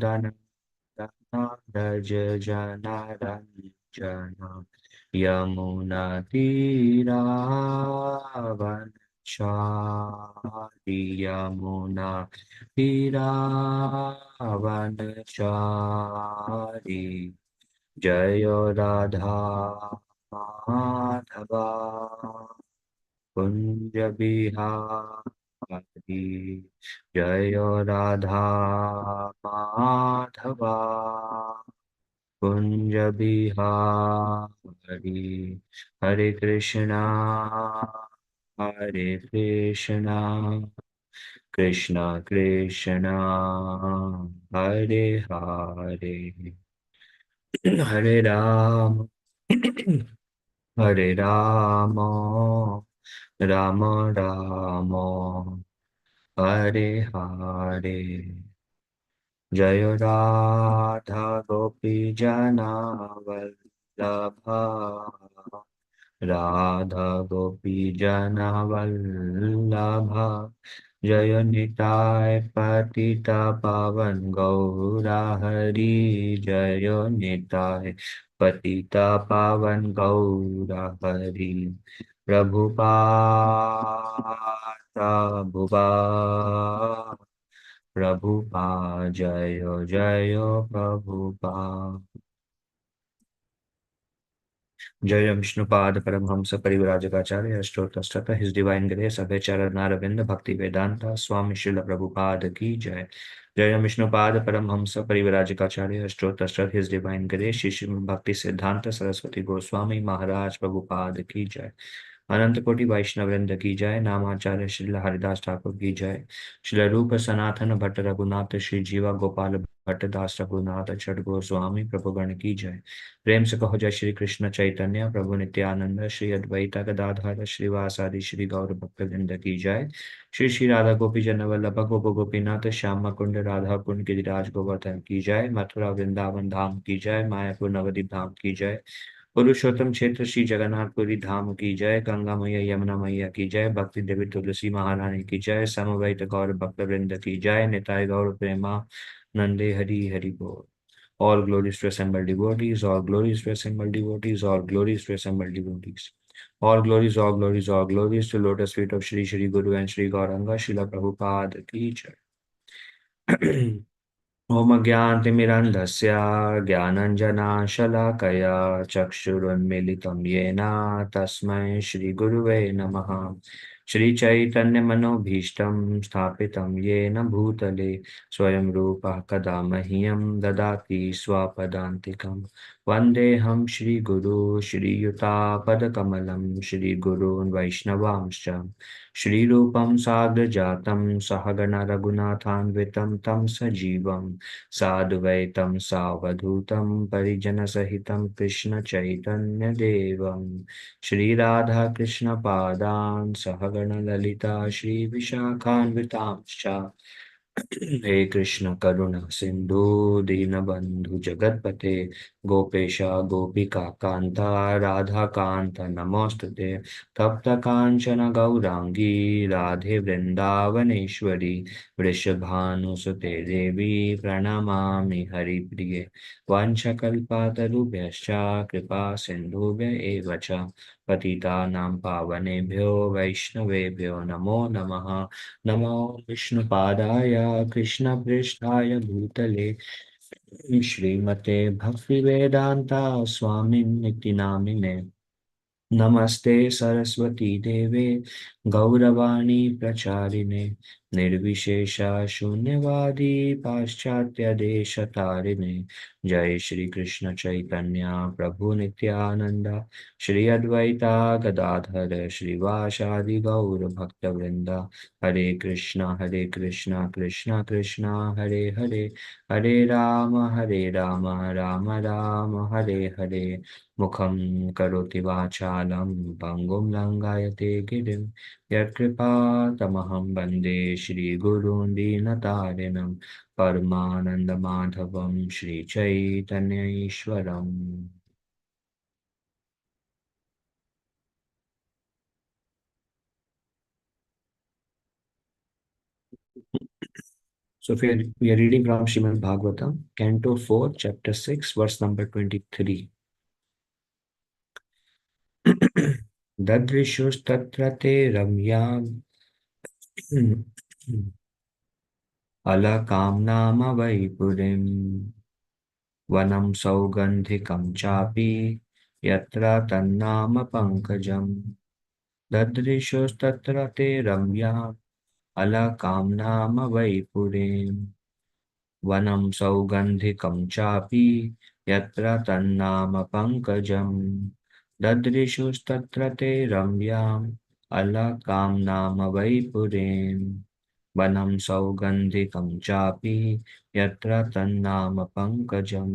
जनार्दन व्रज जनारंजन यमुनातीरावनचारि यमुनातीरावनचारि जय राधा माधवा कुंज बिहारी जय राधा माधवा कुंज बिहारी हरे कृष्णा हरे कृष्णा कृष्णा कृष्णा हरे हरे हरे राम हरे राम राम राम हरे हरे जय राधा गोपी जना वल्लभा राधा गोपी जना वल्लभा जय निताय पतिता पावन गौरा हरि जय निताय पतिता पावन गौरा हरि प्रभुपाद प्रभुपाद प्रभुपाद जय जय प्रभुपाद जय Vishnupada Paramahamsa Parivrajakacharya Ashtottarashata his divine grace Abhay Charan Aravind भक्ति वेदांता स्वामी श्रील प्रभुपाद की जय जय Vishnupada Paramahamsa Parivrajakacharya Ashtottarashata his divine grace Shri Shri Bhakti Siddhanta Saraswati Goswami महाराज प्रभुपाद की जय अनंत कोटि वैष्णव वृंद की जय नामाचार्य श्री हरिदास ठाकुर की जय श्री रूप सनातन भट्ट रघुनाथ श्री जीवा गोपाल भट्ट दास रघुनाथ छठ गोस्वामी प्रभुगण की जय प्रेम से कहो जय श्री कृष्ण चैतन्य प्रभु नित्यानंद श्री अद्वैता गदाधर श्रीवासादि श्री गौर भक्त वृंद की जय श्री श्री राधा गोपी जन वल्लभ गोप गोपीनाथ श्याम कुंड राधा कुंड गिरिराज गोवर्धन की जय मथुरा वृंदावन धाम की जय मायापुर नवदीप धाम की जय पुरुषोत्तम क्षेत्र श्री जगन्नाथपुरी धाम की जय गंगा मैया यमुना मैया की जय भक्ति देवी तुलसी महारानी की जय समवेत गौर भक्त वृंद की जय निताय गौर प्रेमा नंदे हरि हरि बोल All glories to assembled devotees, all glories to assembled devotees, all glories to assembled devotees. All glories, all glories to lotus feet of Shri Shri Guru and Shri Gauranga, Srila Prabhupada ki jai. ॐ अज्ञानतिमिरन्धस्य ज्ञानञ्जनाशलाकया चक्षुरुन्मीलितं येन तस्मै श्रीगुरुवे नमः श्रीचैतन्यमनोभीष्टं स्थापितं येन भूतले स्वयं रूपः कदा मह्यं ददाति स्वपदान्तिकं वन्देऽहं श्रीगुरो श्रीयुतापदकमलं श्रीगुरून् वैष्णवांश्च श्रीरूपं साग्रजातं सहगण रघुनाथान्वितं तं सजीवं साद्वैतं सावधूतं परिजनसहितं कृष्णचैतन्यदेवं श्रीराधाकृष्णपादान् सहगणललिता श्रीविशाखान्वितांश्च हे कृष्ण करुणा सिंधु दीनबंधु जगतपते गोपेश गोपिका कांता राधा कांत नमोस्तुते तप्त कांचन गौरांगी राधे वृंदावनेश्वरी वृषभानुसुते देवी प्रणमामि हरिप्रिये वंशकल्पतरुभ्यश्च कृपा सिन्धुभ्य एव च पतितानां पावनेभ्यो वैष्णवेभ्यो नमो नमः नमो विष्णुपादाय कृष्णपृष्ठाय भूतले श्रीमते भक्तिवेदान्ता स्वामिन्निति नामिने नमस्ते सरस्वती देवे गौरवाणी प्रचारिणे निर्विशेष शून्यवादी पाश्चात्य देश तारिणे जय श्री कृष्ण चैतन्य प्रभु नित्यानंद श्री अद्वैता गदाधर श्रीवासादि गौर भक्तवृंद हरे कृष्णा कृष्णा कृष्णा हरे हरे हरे राम राम राम हरे हरे मुखं करोति वाचालं पङ्गुं लङ्घयते गिरिं यत्कृपातमहं वन्दे श्रीगुरून् दीनतारिणं परमानन्दमाधवं श्रीचैतन्यईश्वरम् So we are reading from Srimad Bhagavatam, Canto 4, Chapter 6, verse number 23. Dadrishuस्तत्र te ramyam अलकां नाम वैपुरीं वनं सौगन्धिकं चापि यत्र तन्नाम पङ्कजम् ददृशुस्तत्र ते रम्याम् अलकां नाम वैपुरीं वनं सौगन्धिकं चापि यत्र तन्नाम पङ्कजम् ददृशुस्तत्र ते रम्याम् अलकां नाम वैपुरीं वनं सौगन्धिकं चापि यत्र तन्नाम पङ्कजम्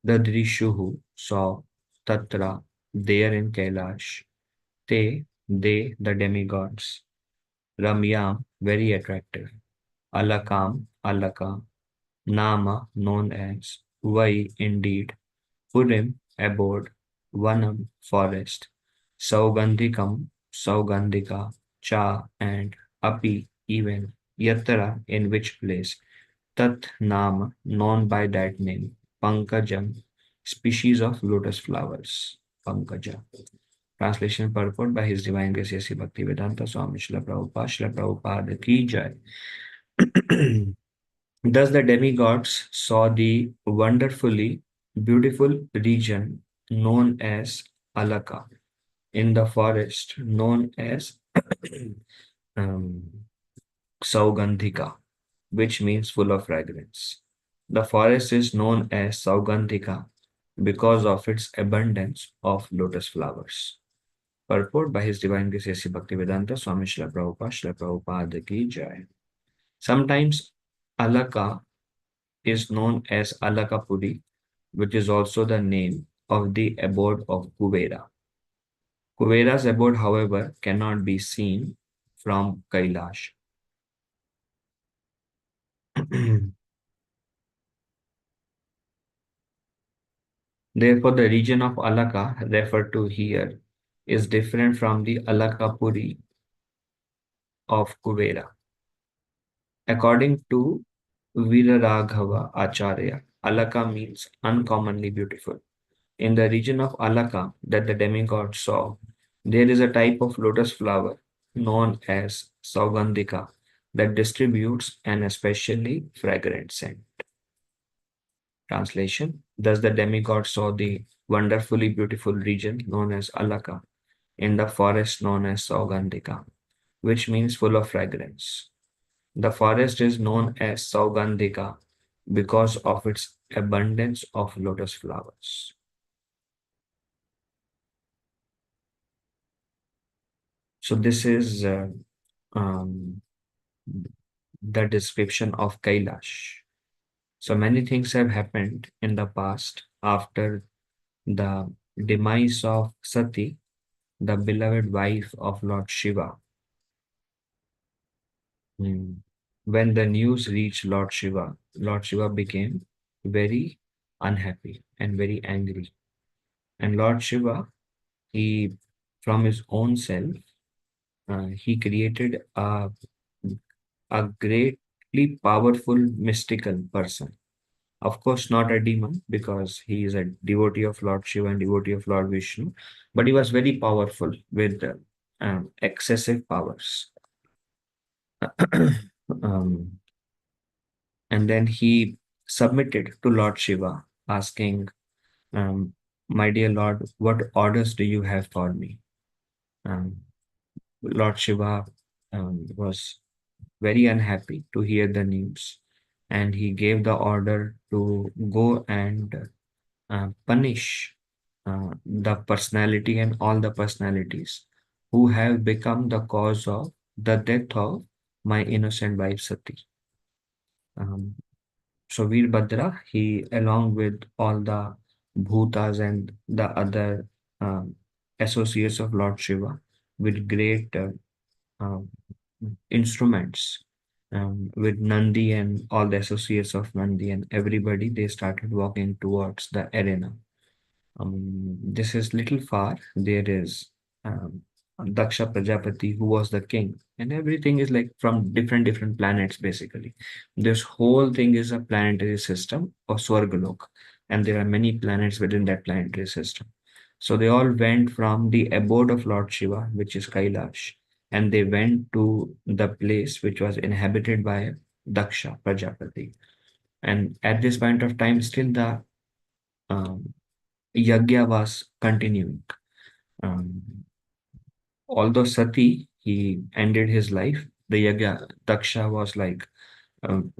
ददृशुः saw tatra there in Kailash they the demigods Ramyam very attractive Alakam Alaka Nama known as Vai indeed Purim abode Vanam forest Saugandhikam Saugandhika Cha and Api even Yatra in which place Tat Nama known by that name Pankajam species of lotus flowers Pankaja. Translation purport by His Divine Grace A.C. Bhaktivedanta Swami Srila Prabhupada ki jai. Thus the demigods saw the wonderfully beautiful region known as Alaka in the forest known as um, Saugandhika, which means full of fragrance. The forest is known as Saugandhika because of its abundance of lotus flowers. Purport by His Divine Grace A.C. Bhaktivedanta Swami Srila Prabhupada ki jai. Sometimes Alaka is known as Alakapuri, which is also the name of the abode of Kuvera. Kuvera's abode, however, cannot be seen from Kailash. Therefore, the region of Alaka referred to here is different from the Alakapuri of Kuvera. According to Viraraghava Acharya, Alaka means uncommonly beautiful. In the region of Alaka that the demigod saw, there is a type of lotus flower known as Saugandhika that distributes an especially fragrant scent. Translation: thus the demigod saw the wonderfully beautiful region known as Alaka in the forest known as Saugandhika, which means full of fragrance. The forest is known as Saugandhika because of its abundance of lotus flowers. So this is um, the description of Kailash. So many things have happened in the past after the demise of Sati, the beloved wife of Lord Shiva. When the news reached Lord Shiva became very unhappy and very angry. And Lord Shiva, he, from his own self, he created a greatly powerful mystical person. Of course, not a demon because he is a devotee of Lord Shiva and devotee of Lord Vishnu, but he was very powerful with excessive powers. um, and then he submitted to Lord Shiva, asking, my dear Lord, what orders do you have for me? Um, Lord Shiva was very unhappy to hear the news, and he gave the order to go and punish the personality and all the personalities who have become the cause of the death of my innocent wife Sati. Um, so Veerbhadra, he along with all the bhutas and the other um, associates of Lord Shiva with great um, instruments with Nandi and all the associates of Nandi and everybody, they started walking towards the arena. This is little far. There is Daksha Prajapati, who was the king, and everything is like from different planets basically. This whole thing is a planetary system of Swargalok, and there are many planets within that planetary system. So they all went from the abode of Lord Shiva, which is Kailash, and they went to the place which was inhabited by Daksha Prajapati. And at this point of time, still the um, yagya was continuing. Um, Although Sati, he ended his life, the Yagya Daksha was like um,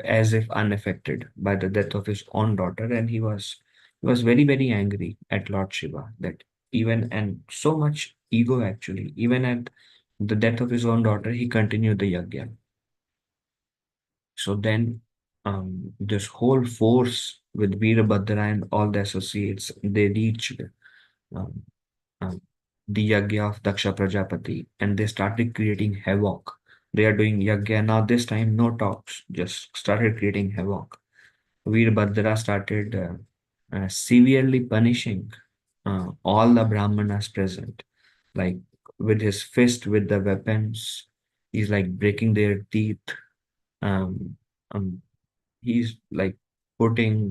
as if unaffected by the death of his own daughter, and he was very angry at Lord Shiva that even and so much ego actually, even at the death of his own daughter, he continued the Yagya. So then this whole force with Veerabhadra and all the associates, they reached um, um, the yagya of Daksha Prajapati, and they started creating havoc. They are doing yagya now. This time, no talks, just started creating havoc. Veerbhadra started severely punishing all the Brahmanas present, like with his fist, with the weapons. He's like breaking their teeth. Um, um, he's like putting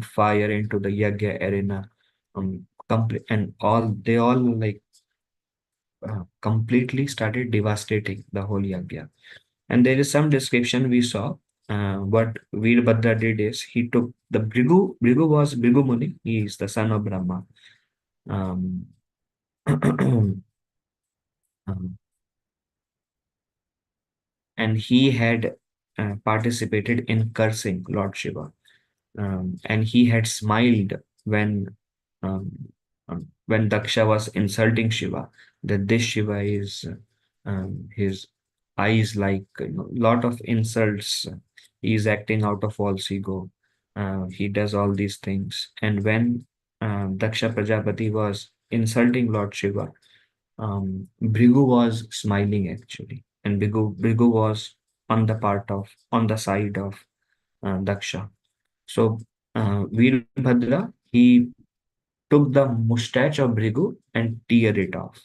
fire into the yagya arena. Complete and all they all like completely started devastating the whole yagya. And there is some description we saw. What Veerbhadra did is he took the Brigu. Brigu was Brigu Muni. He is the son of Brahma. Um, um, and he had participated in cursing Lord Shiva. And he had smiled um, when Daksha was insulting Shiva, that this Shiva is his eyes like lot of insults. He is acting out of false ego. He does all these things, and when Daksha Prajapati was insulting Lord Shiva, Bhrigu was smiling actually, and Bhrigu was on the side of Daksha. So Veerbhadra, he took the mustache of Bhrigu and tear it off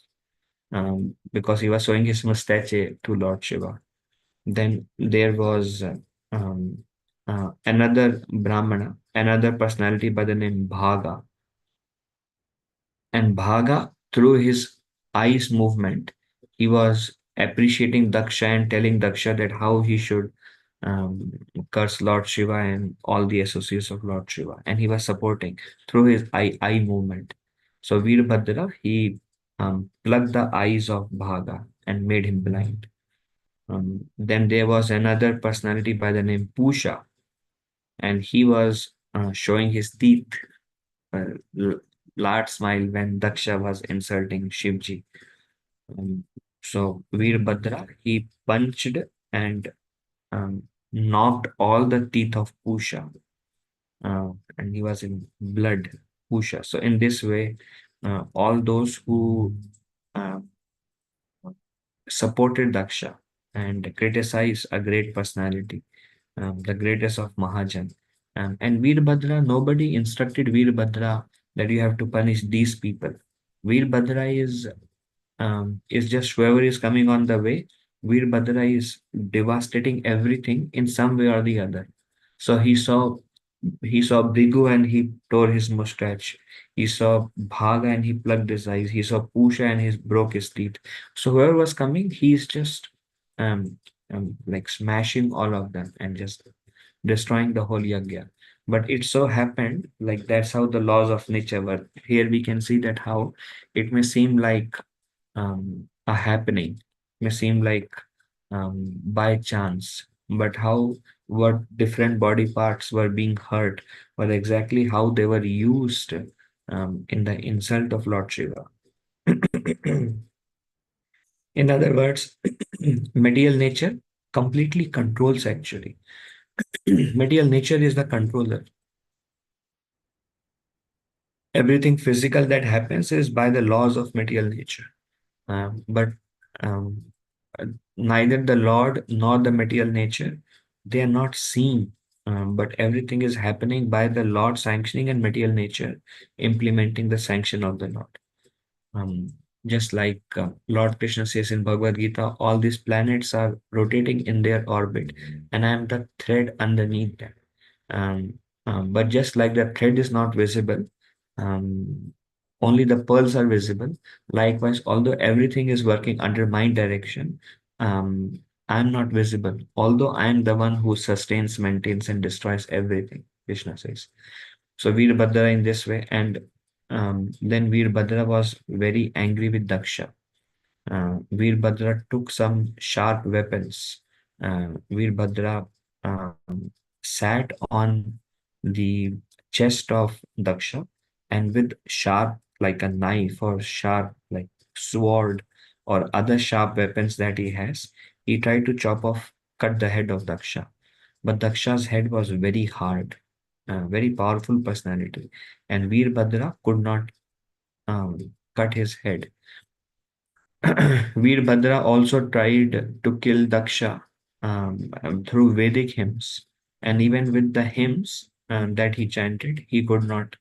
because he was showing his mustache to Lord Shiva. Then there was um, another Brahmana, another personality by the name Bhaga. And Bhaga, through his eyes movement, he was appreciating Daksha and telling Daksha that how he should um, curse Lord Shiva and all the associates of Lord Shiva. And he was supporting through his eye movement. So Veerbhadra, he plucked the eyes of Bhaga and made him blind. Then there was another personality by the name Pusha, and he was showing his teeth, uh, l- large smile when Daksha was insulting Shivji. Um, so Veerbhadra, he punched and knocked all the teeth of Pusha, and he was in blood, Pusha. So in this way, all those who uh, supported Daksha and criticized a great personality, the greatest of Mahajan. And Veerbhadra, nobody instructed Veerbhadra that you have to punish these people. Veerbhadra is just whoever is coming on the way. Veerbhadra is devastating everything in some way or the other. So he saw Brigu and he tore his mustache. He saw Bhaga and he plugged his eyes. He saw Pusha and he broke his teeth. So whoever was coming, he's just um, like smashing all of them and just destroying the whole yagya. But it so happened like that's how the laws of nature were. Here we can see that how it may seem like a happening, may seem like by chance, but how what different body parts were being hurt, or exactly how they were used in the insult of Lord Shiva. In other words, material nature completely controls actually. Material nature is the controller. Everything physical that happens is by the laws of material nature. But um, uh, neither the Lord nor the material nature, they are not seen. But everything is happening by the Lord sanctioning and material nature implementing the sanction of the Lord. Um, Just like Lord Krishna says in Bhagavad Gita, all these planets are rotating in their orbit, and I am the thread underneath them. Um, but just like the thread is not visible, um, only the pearls are visible. Likewise, although everything is working under my direction, I'm not visible. Although I am the one who sustains, maintains, and destroys everything, Krishna says. So Veerbhadra in this way, and then Veerbhadra was very angry with Daksha. Veerbhadra took some sharp weapons. Veerbhadra sat on the chest of Daksha, and with sharp, like a knife or sharp, like sword or other sharp weapons that he has, he tried to cut the head of Daksha. But Daksha's head was very hard, very powerful personality, and Veerbhadra could not cut his head. Veerbhadra also tried to kill Daksha through Vedic hymns, and even with the hymns that he chanted, he could not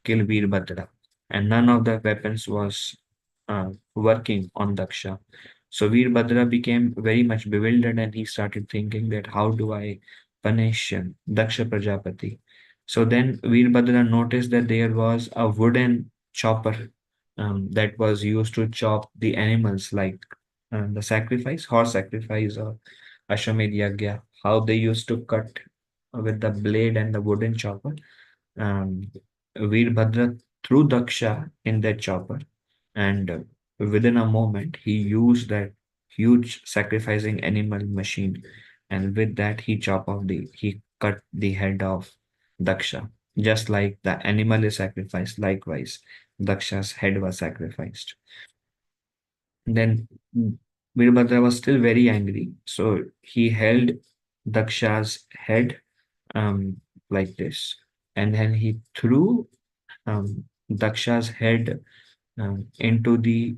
kill Veerbhadra, and none of the weapons was working on Daksha. So Veerbhadra became very much bewildered, and he started thinking that how do I punish Daksha Prajapati? So then Veerbhadra noticed that there was a wooden chopper that was used to chop the animals, like the sacrifice, horse sacrifice, or Ashwamedh Yagya, how they used to cut with the blade and the wooden chopper. um, Veerbhadra threw Daksha in that chopper, and within a moment, he used that huge sacrificing animal machine, and with that, he cut the head of Daksha. Just like the animal is sacrificed, likewise, Daksha's head was sacrificed. Then Veerbhadra was still very angry, so he held Daksha's head um, like this, and then he threw Daksha's head into the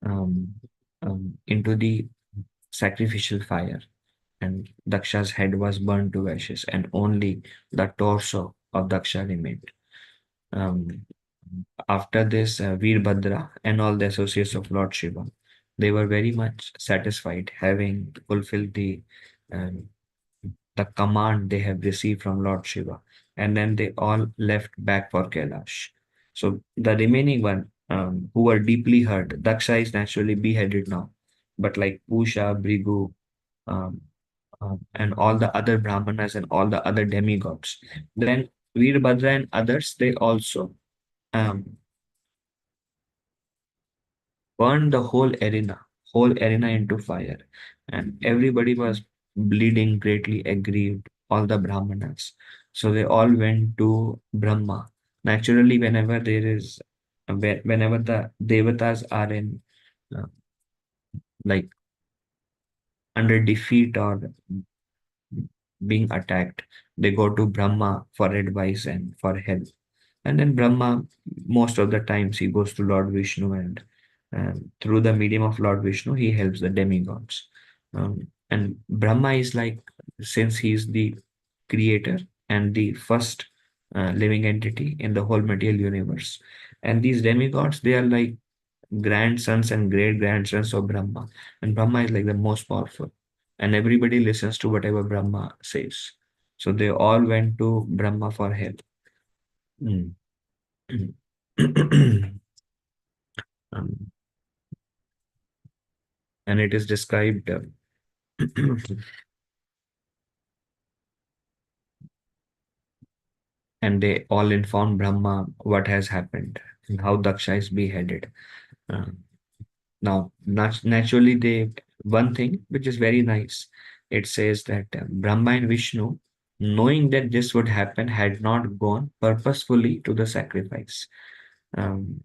um, into the sacrificial fire, and Daksha's head was burned to ashes, and only the torso of Daksha remained. Um, After this, Veerbhadra and all the associates of Lord Shiva, they were very much satisfied, having fulfilled um, the command they have received from Lord Shiva, and then they all left back for Kailash. So the remaining one, who were deeply hurt, Daksha is naturally beheaded now, but like Pusha, Brigu, um, and all the other Brahmanas and all the other demigods, then Veerbhadra and others, they also um, burned the whole arena into fire, and everybody was bleeding, greatly aggrieved, all the Brahmanas. So they all went to Brahma. Naturally, whenever the devatas are in uh, like under defeat or being attacked, they go to Brahma for advice and for help. And then Brahma, most of the times, he goes to Lord Vishnu, and through the medium of Lord Vishnu, he helps the demigods. And Brahma is like, since he is the creator and the first living entity in the whole material universe. And these demigods, they are like grandsons and great grandsons of Brahma. And Brahma is like the most powerful. And everybody listens to whatever Brahma says. So they all went to Brahma for help. Mm. Um, and it is described, and they all inform Brahma what has happened and how Daksha is beheaded. Uh, Now, naturally, one thing which is very nice, it says that Brahma and Vishnu, knowing that this would happen, had not gone purposefully to the sacrifice. Um,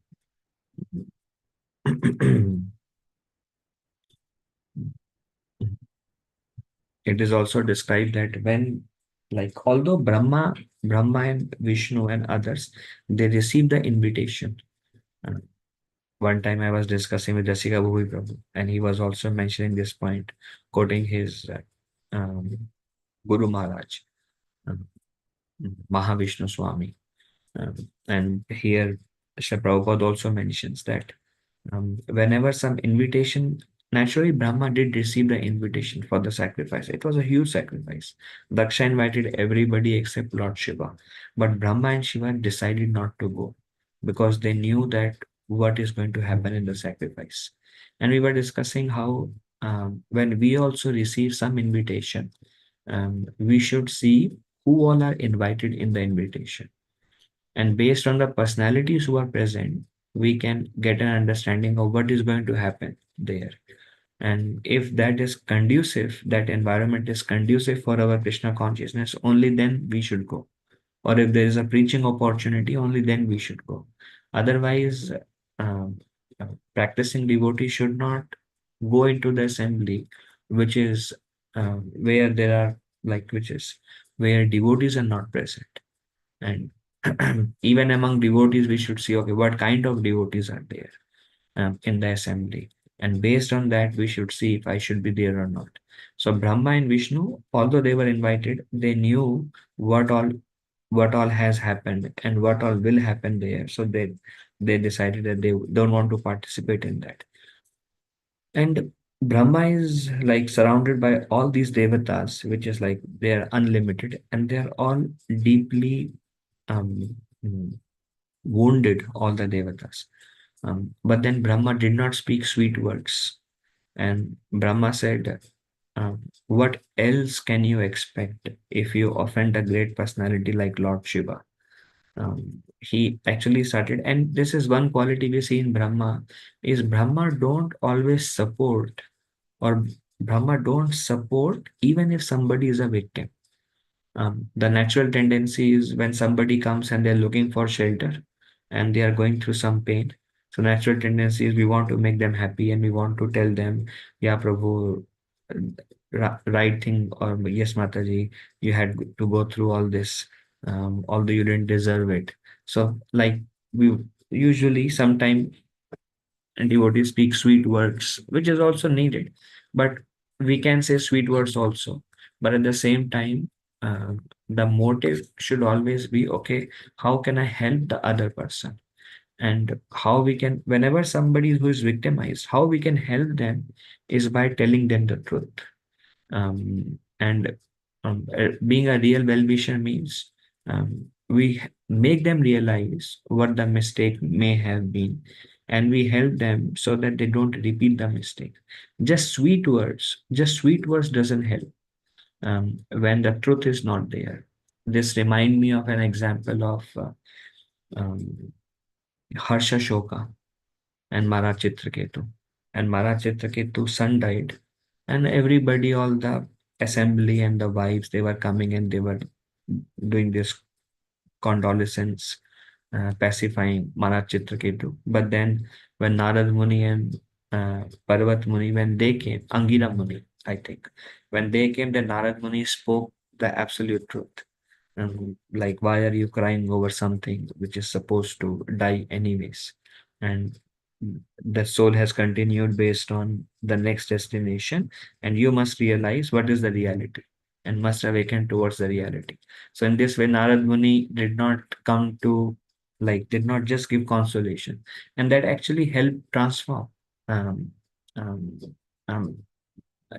it is also described that when, like, although Brahma and Vishnu and others, they received the invitation. Uh, One time I was discussing with Rasika Bhuvi Prabhu, and he was also mentioning this point, quoting his Guru Maharaj, um, Mahavishnu Swami. And here Srila Prabhupada also mentions that whenever some invitation, naturally Brahma did receive the invitation for the sacrifice. It was a huge sacrifice. Daksha invited everybody except Lord Shiva, but Brahma and Shiva decided not to go because they knew that what is going to happen in the sacrifice. And we were discussing how when we also receive some invitation, we should see who all are invited in the invitation, and based on the personalities who are present, we can get an understanding of what is going to happen there. And if that is conducive, that environment is conducive for our Krishna consciousness, only then we should go. Or if there is a preaching opportunity, only then we should go. Otherwise, um, practicing devotee should not go into the assembly, which is where there are, like, which is where devotees are not present. And even among devotees, we should see, okay, what kind of devotees are there in the assembly. And based on that, we should see if I should be there or not. So Brahma and Vishnu, although they were invited, they knew what all what all has happened and what all will happen there. So they decided that they don't want to participate in that. And Brahma is like surrounded by all these devatas, which is like they are unlimited and they are all deeply um, mm, wounded, all the devatas. But then Brahma did not speak sweet words. And Brahma said, what else can you expect if you offend a great personality like Lord Shiva? He actually started, and this is one quality we see in Brahma, is Brahma don't always support, or Brahma don't support even if somebody is a victim. The natural tendency is when somebody comes and they're looking for shelter and they are going through some pain. So natural tendency is we want to make them happy and we want to tell them, yeah, Prabhu, right thing, or yes, Mataji, you had to go through all this, although you didn't deserve it. So like we usually sometimes devotees speak sweet words, which is also needed. But we can say sweet words also. But at the same time, the motive should always be, okay, how can I help the other person? And how we can, whenever somebody who is victimized, how we can help them is by telling them the truth. And being a real well-wisher means we make them realize what the mistake may have been, and we help them so that they don't repeat the mistake. Just sweet words doesn't help when the truth is not there. This remind me of an example of um, Harsha Shoka and Mara Chitraketu. And Mara Chitraketu's son died, and everybody, all the assembly and the wives, they were coming and they were doing this condolences, pacifying Maharaj Chitraketu. But then when Narad Muni and Parvat Muni, when they came, Angira Muni, I think, when they came, then Narad Muni spoke the absolute truth. Like, why are you crying over something which is supposed to die anyways? And the soul has continued based on the next destination, and you must realize what is the reality and must awaken towards the reality. So in this way, Narad Muni did not come to, like, did not just give consolation, and that actually helped transform um, um, um,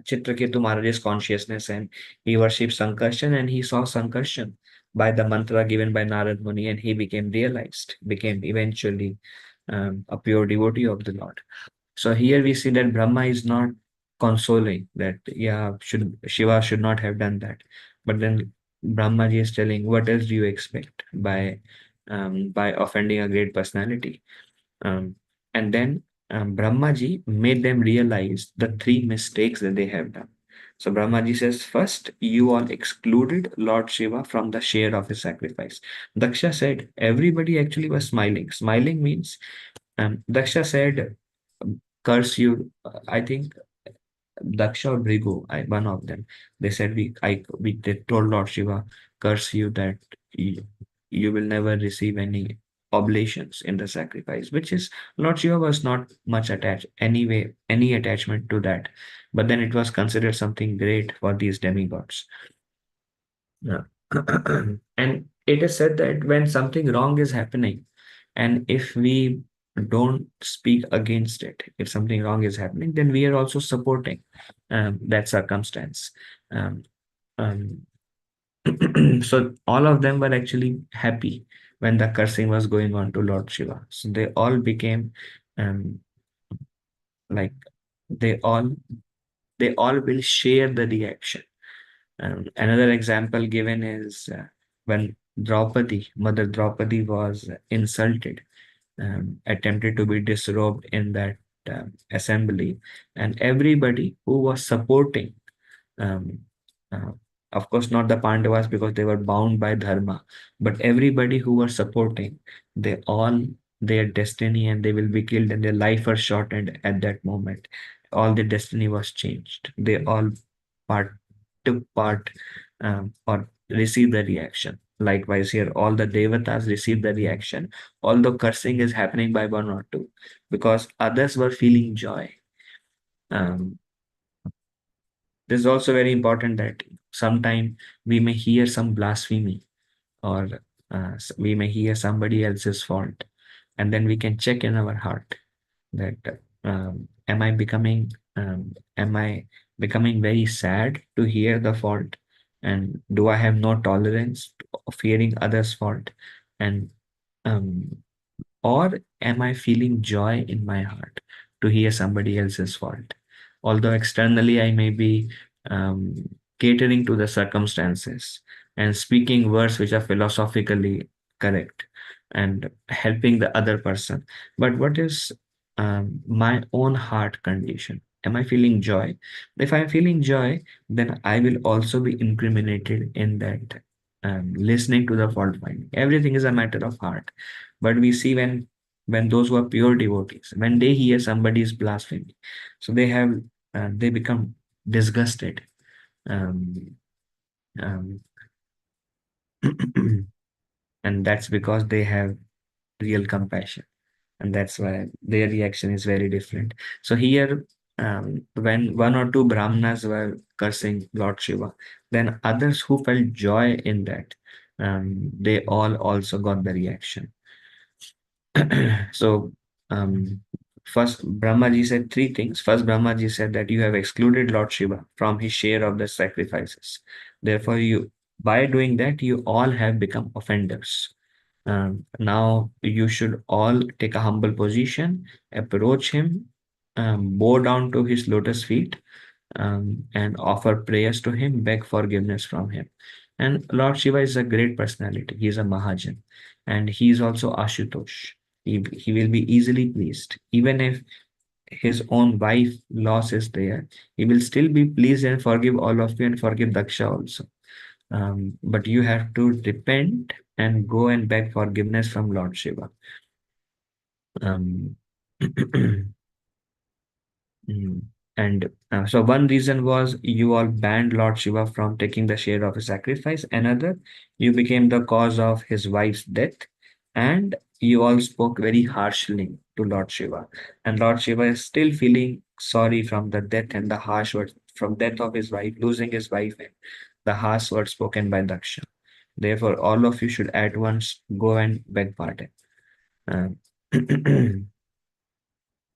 Chitraketu Maharaj's consciousness, and he worshipped Sankarshan and he saw Sankarshan by the mantra given by Narad Muni, and he became realized, became eventually a pure devotee of the Lord. So here we see that Brahma is not consoling that, yeah, should Shiva should not have done that. But then Brahmaji is telling, what else do you expect by offending a great personality? And then Brahmaji made them realize the three mistakes that they have done. So Brahmaji says, first, you all excluded Lord Shiva from the share of his sacrifice. Daksha said, everybody actually was smiling. Smiling means, Daksha said, curse you. I think Daksha or Brigu, one of them, they said, they told Lord Shiva, curse you that you will never receive any oblations in the sacrifice, which is, Lord Shiva was not much attached anyway, any attachment to that. But then it was considered something great for these demigods. Yeah. And it is said that when something wrong is happening, And if we don't speak against it, if something wrong is happening, then we are also supporting that circumstance. Um, um, so all of them were actually happy when the cursing was going on to Lord Shiva. So they all became um, like they all they all will share the reaction. Another example given is when Mother Draupadi was insulted, attempted to be disrobed in that assembly, and everybody who was supporting, um, uh, of course, not the Pandavas because they were bound by dharma, but everybody who was supporting, they all their destiny and they will be killed and their life was shortened at that moment. All their destiny was changed. They all part took part or received the reaction. Likewise, here all the devatas received the reaction, although cursing is happening by one or two, because others were feeling joy. Um, this is also very important that sometime we may hear some blasphemy or we may hear somebody else's fault, and then we can check in our heart that am I becoming very sad to hear the fault, and do I have no tolerance of hearing others' fault, and um, or am I feeling joy in my heart to hear somebody else's fault? Although externally I may be catering to the circumstances and speaking words which are philosophically correct and helping the other person. But what is my own heart condition? Am I feeling joy? If I'm feeling joy, then I will also be incriminated in that listening to the fault finding. Everything is a matter of heart. But we see when those who are pure devotees, when they hear somebody's blasphemy, so they become disgusted, um, um, and that's because they have real compassion, and that's why their reaction is very different. So here, when one or two brahmanas were cursing Lord Shiva, then others who felt joy in that, they all also got the reaction. So, um, first, Brahmaji said three things. First, Brahmaji said that you have excluded Lord Shiva from his share of the sacrifices. Therefore, by doing that, you all have become offenders. Now, you should all take a humble position, approach him, bow down to his lotus feet, and offer prayers to him, beg forgiveness from him. And Lord Shiva is a great personality. He is a Mahajan, and he is also Ashutosh. He will be easily pleased. Even if his own wife loss is there, he will still be pleased and forgive all of you and forgive Daksha also. But you have to repent and go and beg forgiveness from Lord Shiva. Um, Mm. And so one reason was you all banned Lord Shiva from taking the share of a sacrifice. Another, you became the cause of his wife's death, and you all spoke very harshly to Lord Shiva. And Lord Shiva is still feeling sorry from the death and the harsh words from death of his wife, losing his wife, and the harsh words spoken by Daksha. Therefore, all of you should at once go and beg pardon.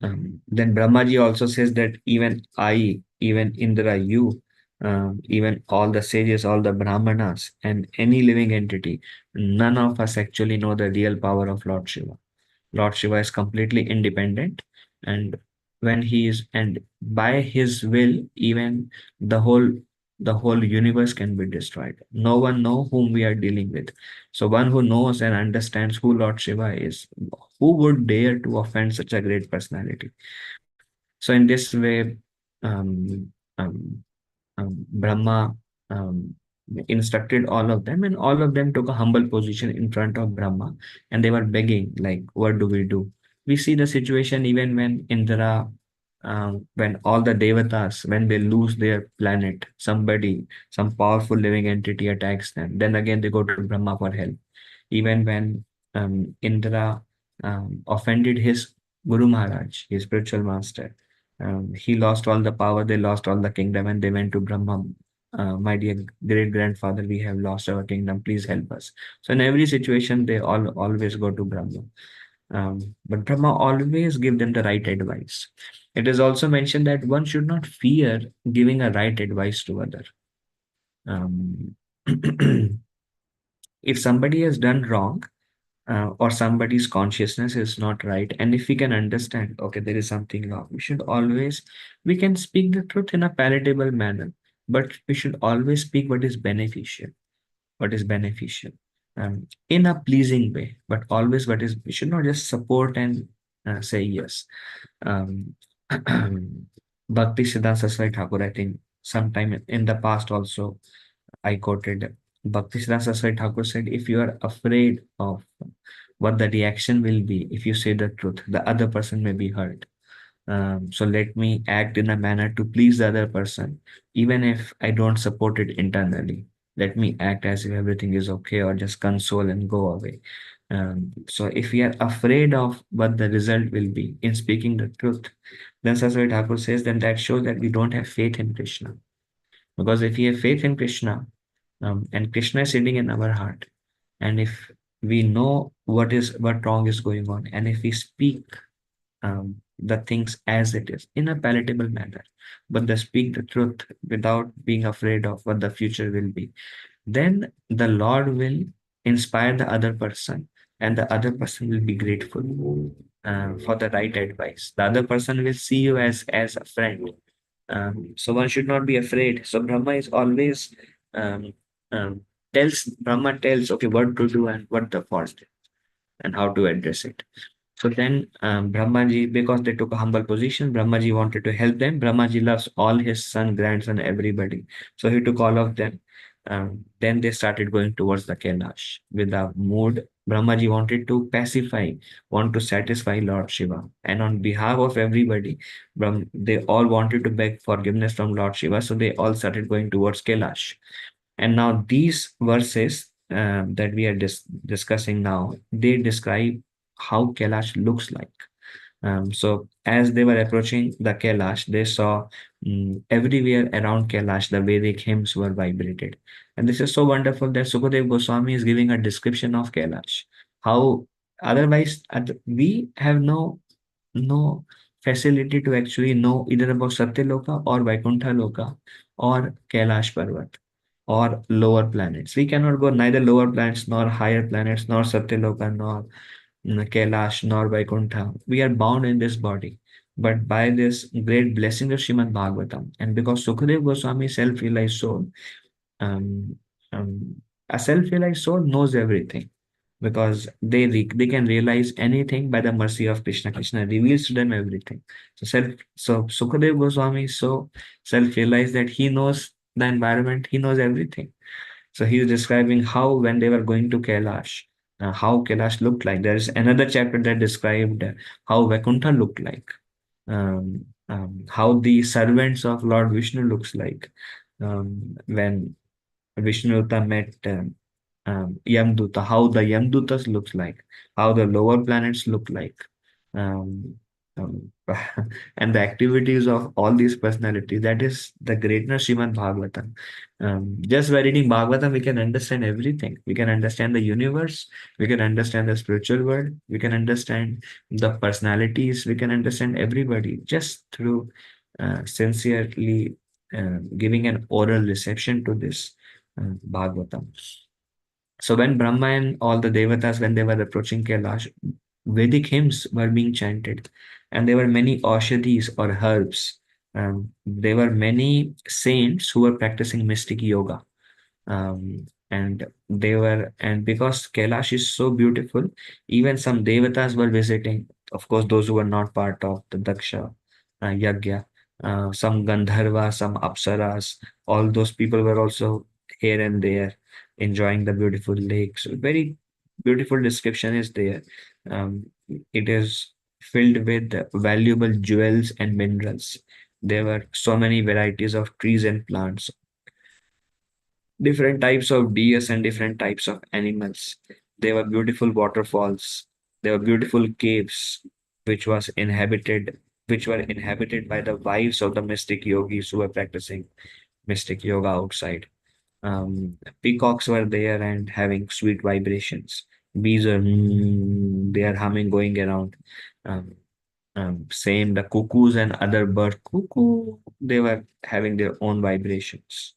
Um, then Brahmaji also says that even I, even Indra, you, even all the sages, all the Brahmanas, and any living entity, none of us actually know the real power of Lord Shiva. Lord Shiva is completely independent, and and by his will, even the whole the whole universe can be destroyed. No one know whom we are dealing with. So one who knows and understands who Lord Shiva is, who would dare to offend such a great personality? So in this way, um, um, Brahma instructed all of them, and all of them took a humble position in front of Brahma, and they were begging, like, "What do we do?" We see the situation even when Indra, when all the devatas, when they lose their planet, some powerful living entity attacks them. Then again, they go to Brahma for help. Even when Indra offended his Guru Maharaj, his spiritual master, he lost all the power, they lost all the kingdom, and they went to Brahma. My dear great grandfather, we have lost our kingdom. Please help us. So in every situation, they all always go to Brahma. But Brahma always give them the right advice. It is also mentioned that one should not fear giving a right advice to other. Um, if somebody has done wrong, or somebody's consciousness is not right, and if we can understand, okay, there is something wrong, we can speak the truth in a palatable manner, but we should always speak what is beneficial, in a pleasing way, but always we should not just support and say yes. um, Bhakti Siddhanta Saraswati Thakur, I think sometime in the past also I quoted Bhakti Siddhanta Saraswati Thakur said, if you are afraid of what the reaction will be if you say the truth, the other person may be hurt. So let me act in a manner to please the other person, even if I don't support it internally. Let me act as if everything is okay, or just console and go away. So if we are afraid of what the result will be in speaking the truth, then Saraswati Thakur says, then that shows that we don't have faith in Krishna. Because if we have faith in Krishna, and Krishna is sitting in our heart, and if we know what wrong is going on, and if we speak the things as it is in a palatable manner, but they speak the truth without being afraid of what the future will be, then the Lord will inspire the other person, and the other person will be grateful for the right advice. The other person will see you as a friend. So one should not be afraid. So Brahma is always um, Brahma tells, okay, what to do and what the fault and how to address it. So then Brahmaji, because they took a humble position, Brahmaji wanted to help them. Brahmaji loves all his son, grandson, everybody. So he took all of them. Then they started going towards the Kailash with a mood. Brahmaji wanted to pacify, want to satisfy Lord Shiva. And on behalf of everybody, they all wanted to beg forgiveness from Lord Shiva. So they all started going towards Kailash. And now these verses that we are discussing now, they describe how Kailash looks like. So as they were approaching the Kailash, they saw everywhere around Kailash, the Vedic hymns were vibrated. And this is so wonderful that Sukadev Goswami is giving a description of Kailash. How otherwise we have no facility to actually know either about Satyaloka or Vaikuntha Loka or Kailash Parvat or lower planets. We cannot go neither lower planets nor higher planets nor Satyaloka nor Kailash nor Vaikuntha. We are bound in this body. But by this great blessing of Srimad Bhagavatam, and because Sukadev Goswami self-realized soul, um, um, a self-realized soul knows everything, because they can realize anything by the mercy of Krishna. Krishna reveals to them everything. So Sukadev Goswami is so self-realized that he knows the environment, he knows everything. So he is describing how when they were going to Kailash, how Kailash looked like. There is another chapter that described how Vaikuntha looked like, how the servants of Lord Vishnu looks like, when Vishnudutta met Yamduta, how the Yamdutas looks like, how the lower planets look like, um, um, and the activities of all these personalities. That is the greatness Srimad Bhagavatam. Just by reading Bhagavatam, we can understand everything. We can understand the universe. We can understand the spiritual world. We can understand the personalities. We can understand everybody just through sincerely giving an oral reception to this Bhagavatam. So when Brahma and all the Devatas, when they were approaching Kailash, Vedic hymns were being chanted, and there were many aushadhis or herbs. There were many saints who were practicing mystic yoga, and because Kailash is so beautiful, even some devatas were visiting. Of course, those who were not part of the Daksha Yagya, some Gandharva, some Apsaras, all those people were also here and there enjoying the beautiful lakes. Very beautiful description is there. It is filled with valuable jewels and minerals. There were so many varieties of trees and plants, different types of deers and different types of animals. There were beautiful waterfalls. There were beautiful caves, which was inhabited, which were inhabited by the wives of the mystic yogis who were practicing mystic yoga outside. Peacocks were there and having sweet vibrations. Bees were they are humming, going around. Um, Same the cuckoos and other birds, cuckoo, they were having their own vibrations.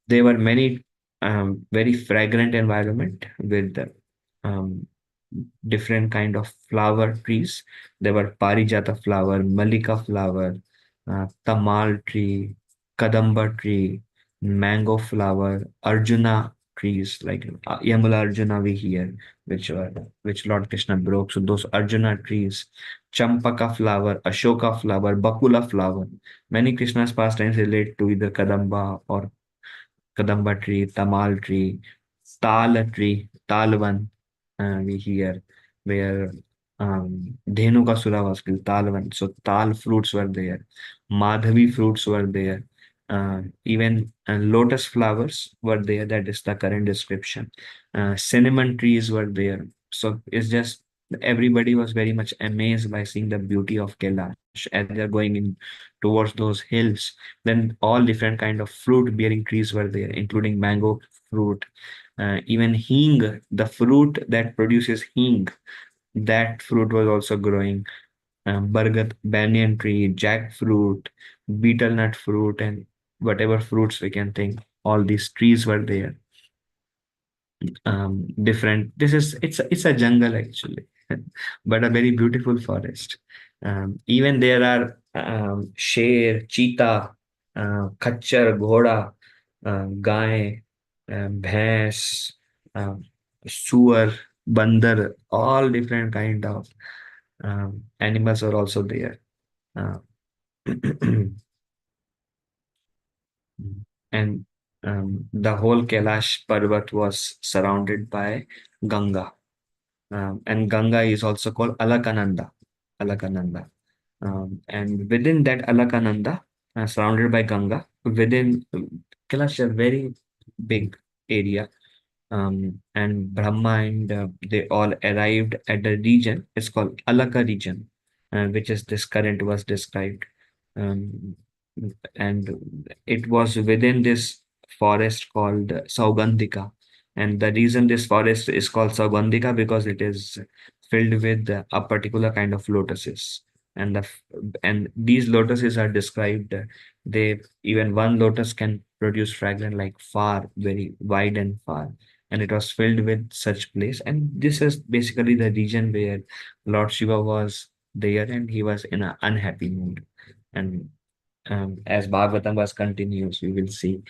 There were many very fragrant environment with um, different kind of flower trees. There were parijata flower, malika flower, tamal tree, kadamba tree, mango flower, arjuna trees like Yamala Arjuna we hear, which Lord Krishna broke. So those Arjuna trees, champaka flower, ashoka flower, bakula flower. Many Krishna's pastimes relate to either kadamba or kadamba tree, tamal tree, tal tree, talvan, we hear where Dhenukasura was killed, talvan. So tal fruits were there, madhavi fruits were there, even lotus flowers were there. That is the current description. Cinnamon trees were there. So it's just everybody was very much amazed by seeing the beauty of Kailash as they are going in towards those hills. Then all different kind of fruit bearing trees were there, including mango fruit, even hing, the fruit that produces hing, that fruit was also growing. Bargat, banyan tree, jackfruit, betel nut fruit, and whatever fruits we can think, all these trees were there. Different. It's a jungle actually, but a very beautiful forest. Even there are sher, cheetah, khachar, ghoda, गाय, भैंस, suar, bandar, all different kind of animals are also there. Uh, and the whole Kailash Parvat was surrounded by Ganga. And Ganga is also called Alakananda. Alakananda. And within that Alakananda, surrounded by Ganga, within Kailash is a very big area. And Brahma and they all arrived at the region. It's called Alaka region, which is this current was described. Um, and it was within this forest called Saugandhika. And the reason this forest is called Saugandhika because it is filled with a particular kind of lotuses. And these lotuses are described. They even one lotus can produce fragrance like far, very wide and far, and it was filled with such place. And this is basically the region where Lord Shiva was there, and he was in an unhappy mood. And as Bhagavatam was continues, we will see.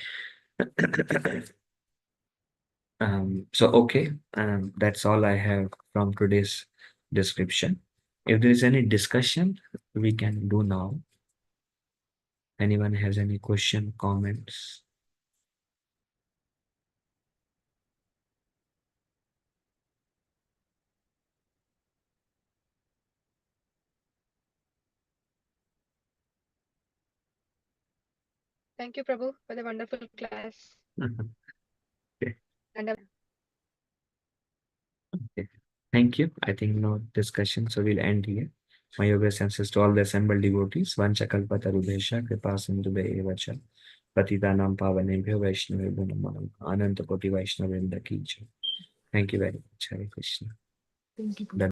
So okay, that's all I have from today's description. If there is any discussion, we can do now. Anyone has any question, comments? Thank you, Prabhu, for the wonderful class. Okay. And Okay. Thank you. I think no discussion, so we'll end here. My obeisances to all the assembled devotees. Vanchakalpatarubhesha kripa sindhube evacha. Patitanam pavanebhyo vaishnavebhyo namaha. Ananta koti vaishnavendra ki jai. Thank you very much. Hare Krishna. thank you. Dhan-